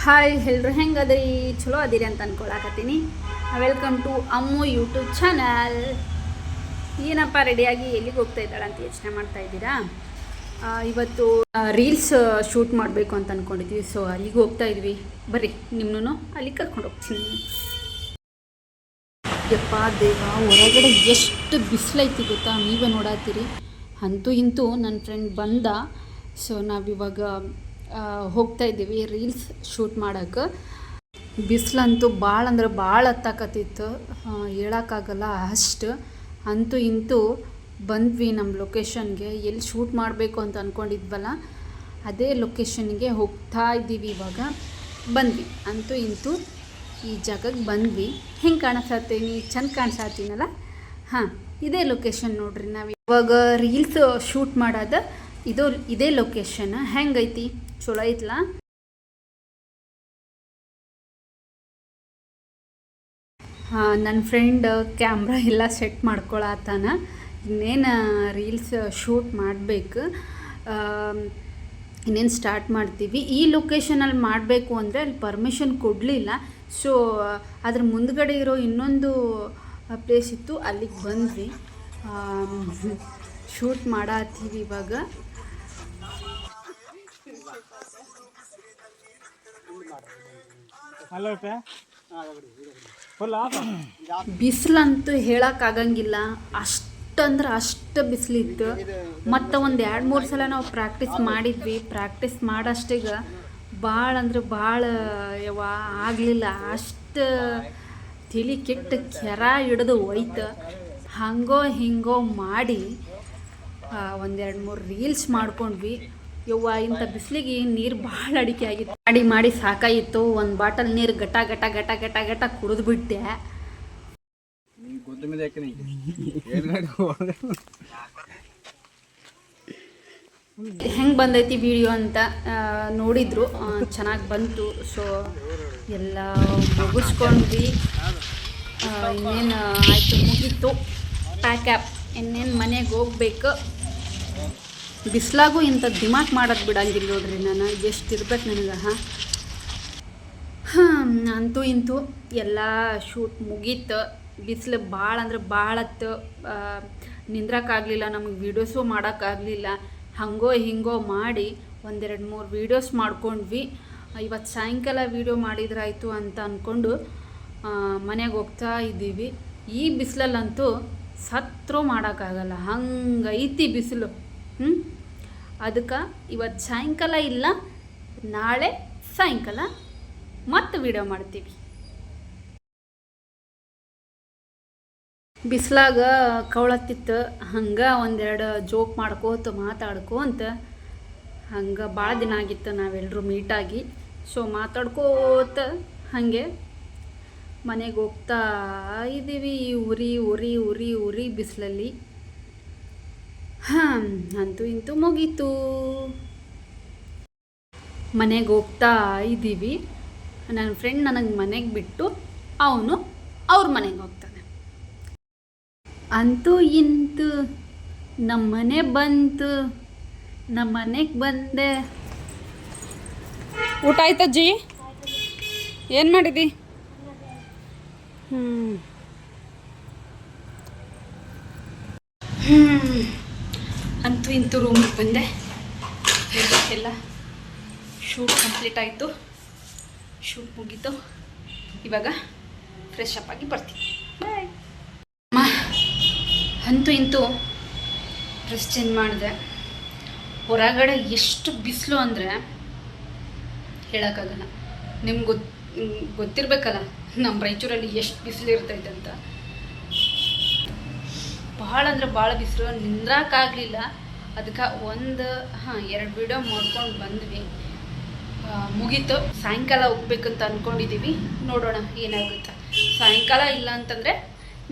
Hi ಎಲ್ಲರೂ ಹೆಂಗದ್ರಿ? ಚಲೋ ಅದಿರಿ ಅಂತ ಅನ್ಕೊಳಕತ್ತೀನಿ. Welcome to Ammu YouTube channel. ಏನಪ್ಪ ರೆಡಿಯಾಗಿ ಎಲ್ಲಿಗೆ ಹೋಗ್ತಾ ಇದ್ದಾಳೆ ಅಂತ ಯೋಚನೆ ಮಾಡ್ತಾ ಇದ್ದೀರಾ? ಇವತ್ತು ರೀಲ್ಸ್ ಶೂಟ್ ಮಾಡಬೇಕು ಅಂತ ಅಂದ್ಕೊಂಡಿದ್ವಿ. ಸೊ ಅಲ್ಲಿಗೆ ಹೋಗ್ತಾ ಇದ್ವಿ. ಬರ್ರಿ, ನಿಮ್ಮನ್ನು ಅಲ್ಲಿಗೆ ಕರ್ಕೊಂಡು ಹೋಗ್ತೀನಿ. ಯಪ್ಪ ದೇವ, ಹೊರಗಡೆ ಎಷ್ಟು ಬಿಸಿಲೈತಿ ಗೊತ್ತಾ? ನೀವೇ ನೋಡತ್ತೀರಿ. ಅಂತೂ ಇಂತೂ ನನ್ನ ಫ್ರೆಂಡ್ ಬಂದ. ಸೊ ನಾವಿವಾಗ ಹೋಗ್ತಾ ಇದ್ದೀವಿ ರೀಲ್ಸ್ ಶೂಟ್ ಮಾಡೋಕ್ಕೆ. ಬಿಸಿಲಂತೂ ಭಾಳ ಅಂದ್ರೆ ಭಾಳ ಹತ್ತಾಕತ್ತಿತ್ತು, ಹೇಳೋಕ್ಕಾಗಲ್ಲ ಅಷ್ಟು. ಅಂತೂ ಇಂತೂ ಬಂದ್ವಿ ನಮ್ಮ ಲೊಕೇಶನ್ಗೆ. ಎಲ್ಲಿ ಶೂಟ್ ಮಾಡಬೇಕು ಅಂತ ಅಂದ್ಕೊಂಡಿದ್ವಲ್ಲ ಅದೇ ಲೊಕೇಶನ್ಗೆ ಹೋಗ್ತಾ ಇದ್ದೀವಿ. ಇವಾಗ ಬಂದ್ವಿ, ಅಂತೂ ಇಂತೂ ಈ ಜಾಗಕ್ಕೆ ಬಂದ್ವಿ. ಹೆಂಗೆ ಕಾಣಿಸ್ತೀನಿ? ಚೆಂದ ಕಾಣಿಸ್ತೀನಲ್ಲ? ಹಾಂ, ಇದೇ ಲೊಕೇಶನ್ ನೋಡ್ರಿ. ನಾವು ಇವಾಗ ರೀಲ್ಸ್ ಶೂಟ್ ಮಾಡೋದು ಇದೇ ಲೊಕೇಶನ್. ಹೆಂಗೈತಿ? ಚಲೋ ಐತ್ಲಾ? ನನ್ನ ಫ್ರೆಂಡ್ ಕ್ಯಾಮ್ರಾ ಎಲ್ಲ ಸೆಟ್ ಮಾಡ್ಕೊಳತ್ತಾನ. ಇನ್ನೇನು ರೀಲ್ಸ್ ಶೂಟ್ ಮಾಡಬೇಕು, ಇನ್ನೇನು ಸ್ಟಾರ್ಟ್ ಮಾಡ್ತೀವಿ. ಈ ಲೊಕೇಶನಲ್ಲಿ ಮಾಡಬೇಕು ಅಂದರೆ ಅಲ್ಲಿ ಪರ್ಮಿಷನ್ ಕೊಡಲಿಲ್ಲ. ಸೊ ಅದ್ರ ಮುಂದ್ಗಡೆ ಇರೋ ಇನ್ನೊಂದು ಪ್ಲೇಸ್ ಇತ್ತು, ಅಲ್ಲಿಗೆ ಬಂದ್ವಿ. ಶೂಟ್ ಮಾಡತ್ತೀವಿ ಇವಾಗ. ಬಿಸಿಲಂತೂ ಹೇಳೋಕ್ಕಾಗಂಗಿಲ್ಲ, ಅಷ್ಟಂದ್ರೆ ಅಷ್ಟು ಬಿಸಿಲಿತ್ತು. ಮತ್ತು ಒಂದು 2-3 ಸಲ ನಾವು ಪ್ರಾಕ್ಟೀಸ್ ಮಾಡಿದ್ವಿ. ಪ್ರಾಕ್ಟೀಸ್ ಮಾಡೋಷ್ಟಿಗೆ ಭಾಳ ಅಂದ್ರೆ ಭಾಳ ಆಗಲಿಲ್ಲ. ಅಷ್ಟು ತಲೆ ಕೆಟ್ಟ ಕೆರ ಹಿಡಿದು ಹೋಯ್ತು. ಹಂಗೋ ಹಿಂಗೋ ಮಾಡಿ 1-2-3 ರೀಲ್ಸ್ ಮಾಡ್ಕೊಂಡ್ವಿ. ಇಂಥ ಬಿಸಿಲಿಗೆ ನೀರು ಭಾಳ ಅಡಿಕೆ ಆಗಿತ್ತು. ಮಾಡಿ ಸಾಕಾಯಿತು. ಒಂದು ಬಾಟಲ್ ನೀರು ಗಟ ಗಟ ಗಟ ಗಟ ಗಟ ಕುಡಿದ್ಬಿಟ್ಟೆ. ಹೆಂಗೆ ಬಂದೈತಿ ವಿಡಿಯೋ ಅಂತ ನೋಡಿದ್ರು, ಚೆನ್ನಾಗಿ ಬಂತು. ಸೊ ಎಲ್ಲ ಮುಗಿಸ್ಕೊಂಡ್ವಿ. ಇನ್ನೇನು ಆಯಿತು, ಮುಗೀತು ಪ್ಯಾಕ್ಯಾಪ್. ಇನ್ನೇನು ಮನೆಗೆ ಹೋಗ್ಬೇಕು. ಬಿಸಿಲಾಗೂ ಇಂಥ ದಿಮಾಕ್ ಮಾಡೋದು ಬಿಡಂಗಿಲ್ಲ ನೋಡ್ರಿ. ನಾನು ಎಷ್ಟಿರ್ಬೇಕು ನನಗೆ. ಅಂತೂ ಇಂತೂ ಎಲ್ಲ ಶೂಟ್ ಮುಗೀತು. ಬಿಸಿಲು ಭಾಳ ಅಂದ್ರೆ ಭಾಳ ಹತ್ತು, ನಿಂದ್ರಕ್ಕಾಗಲಿಲ್ಲ ನಮಗೆ. ವೀಡಿಯೋಸು ಮಾಡೋಕ್ಕಾಗಲಿಲ್ಲ. ಹಂಗೋ ಹಿಂಗೋ ಮಾಡಿ 1-2-3 ವೀಡಿಯೋಸ್ ಮಾಡ್ಕೊಂಡ್ವಿ. ಇವತ್ತು ಸಾಯಂಕಾಲ ವೀಡಿಯೋ ಮಾಡಿದ್ರಾಯ್ತು ಅಂತ ಅಂದ್ಕೊಂಡು ಮನೆಗೆ ಹೋಗ್ತಾ ಇದ್ದೀವಿ. ಈ ಬಿಸಿಲಲ್ಲಂತೂ ಸತ್ರೂ ಮಾಡೋಕ್ಕಾಗಲ್ಲ, ಹಂಗೈತಿ ಬಿಸಿಲು. ಅದಕ್ಕೆ ಇವತ್ತು ಸಾಯಂಕಾಲ ಇಲ್ಲ, ನಾಳೆ ಸಾಯಂಕಾಲ ಮತ್ತೆ ವಿಡಿಯೋ ಮಾಡ್ತೀವಿ. ಬಿಸಿಲಾಗ ಕವಳತ್ತಿತ್ತು. ಹಂಗೆ 1-2 ಜೋಕ್ ಮಾತಾಡ್ಕೋತ ಹಂಗೆ ಭಾಳ ದಿನ ಆಗಿತ್ತು ನಾವೆಲ್ಲರೂ ಮೀಟಾಗಿ. ಸೊ ಮಾತಾಡ್ಕೋತ ಹಾಗೆ ಮನೆಗೆ ಹೋಗ್ತಾ ಇದ್ದೀವಿ. ಉರಿ ಉರಿ ಉರಿ ಉರಿ ಬಿಸಿಲಲ್ಲಿ. ಅಂತೂ ಇಂತೂ ಮುಗೀತು. ಮನೆಗೆ ಹೋಗ್ತಾ ಇದ್ದೀವಿ. ನನ್ನ ಫ್ರೆಂಡ್ ನನಗೆ ಮನೆಗೆ ಬಿಟ್ಟು ಅವನು ಅವ್ರ ಮನೆಗೆ ಹೋಗ್ತಾನೆ. ಅಂತೂ ಇಂತೂ ನಮ್ಮ ಮನೆ ಬಂತು. ನಮ್ಮ ಮನೆಗೆ ಬಂದೆ. ಊಟ ಆಯ್ತಜ್ಜಿ? ಏನು ಮಾಡಿದಿ? ಅಂತೂ ಇಂತೂ ರೂಮಿಗೆ ಬಂದೆ. ಎಲ್ಲ ಶೂಟ್ ಕಂಪ್ಲೀಟ್ ಆಯಿತು. ಶೂಟ್ ಮುಗೀತು. ಇವಾಗ ಫ್ರೆಶ್ ಅಪ್ ಆಗಿ ಬರ್ತೀನಿ. ಬಾಯ್. ಅಂತೂ ಇಂತೂ ಡ್ರೆಸ್ ಚೇಂಜ್ ಮಾಡಿದೆ. ಹೊರಗಡೆ ಎಷ್ಟು ಬಿಸಿಲು ಅಂದರೆ ಹೇಳೋಕ್ಕಾಗಲ್ಲ. ನಿಮ್ಗೆ ಗೊತ್ತಿರಬೇಕಲ್ಲ ನಮ್ಮ ರಾಯಚೂರಲ್ಲಿ ಎಷ್ಟು ಬಿಸಿಲು ಇರ್ತೈತೆ ಅಂತ. ಭಾಳ ಅಂದ್ರೆ ಭಾಳ ಬಿಸಿಲು, ನಿಂದ್ರಕ್ಕಾಗಲಿಲ್ಲ. ಅದಕ್ಕೆ 2 ವಿಡಿಯೋ ಮಾಡ್ಕೊಂಡು ಬಂದ್ವಿ. ಮುಗೀತು. ಸಾಯಂಕಾಲ ಹೋಗ್ಬೇಕಂತ ಅಂದ್ಕೊಂಡಿದ್ದೀವಿ. ನೋಡೋಣ ಏನಾಗುತ್ತೆ. ಸಾಯಂಕಾಲ ಇಲ್ಲ ಅಂತಂದರೆ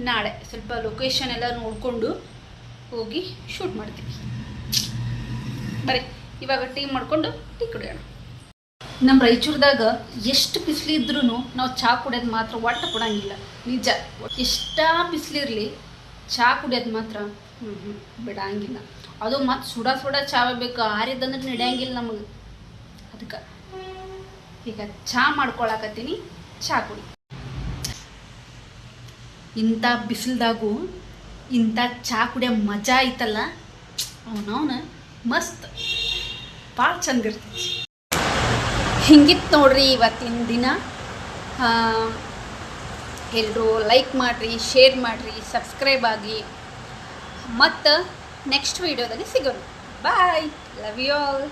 ನಾಳೆ ಸ್ವಲ್ಪ ಲೊಕೇಶನ್ ಎಲ್ಲ ನೋಡಿಕೊಂಡು ಹೋಗಿ ಶೂಟ್ ಮಾಡ್ತೀವಿ. ಬರೀ ಇವಾಗ ಟೀ ಮಾಡ್ಕೊಂಡು ಟೀ ಕುಡಿಯೋಣ. ನಮ್ಮ ರಾಯಚೂರ್ದಾಗ ಎಷ್ಟು ಬಿಸಿಲಿದ್ರೂ ನಾವು ಚಹಾ ಕುಡಿಯೋದು ಮಾತ್ರ ಒಟ್ಟು ಕೊಡೋಂಗಿಲ್ಲ. ನಿಜ, ಎಷ್ಟೇ ಬಿಸಿಲಿರಲಿ ಚಹಾ ಕುಡಿಯೋದು ಮಾತ್ರ ಬಿಡಂಗಿಲ್ಲ. ಅದು ಮತ್ತು ಸುಡ ಚಹಾ ಬೇಕು. ಆರಿದಂದ್ರೆ ನಡೆಯಂಗಿಲ್ಲ ನಮಗೆ. ಅದಕ್ಕೆ ಈಗ ಚಹಾ ಮಾಡ್ಕೊಳಕತ್ತೀನಿ, ಚಹಾ ಕುಡಿ. ಇಂಥ ಬಿಸಿಲ್ದಾಗೂ ಇಂಥ ಚಹಾ ಕುಡಿಯೋ ಮಜಾ ಐತಲ್ಲ, ಅವನವನ ಮಸ್ತ್ ಭಾಳ ಚಂದ ಇರ್ತೈತಿ. ಹಿಂಗಿತ್ತು ನೋಡ್ರಿ ಇವತ್ತಿನ ದಿನ. ಎಲ್ಲರೂ ಲೈಕ್ ಮಾಡಿರಿ, ಶೇರ್ ಮಾಡಿರಿ, ಸಬ್ಸ್ಕ್ರೈಬ್ ಆಗಿ. ಮತ್ತು ನೆಕ್ಸ್ಟ್ ವೀಡಿಯೋದಲ್ಲಿ ಸಿಗೋಣ. ಬಾಯ್, ಲವ್ ಯು ಆಲ್.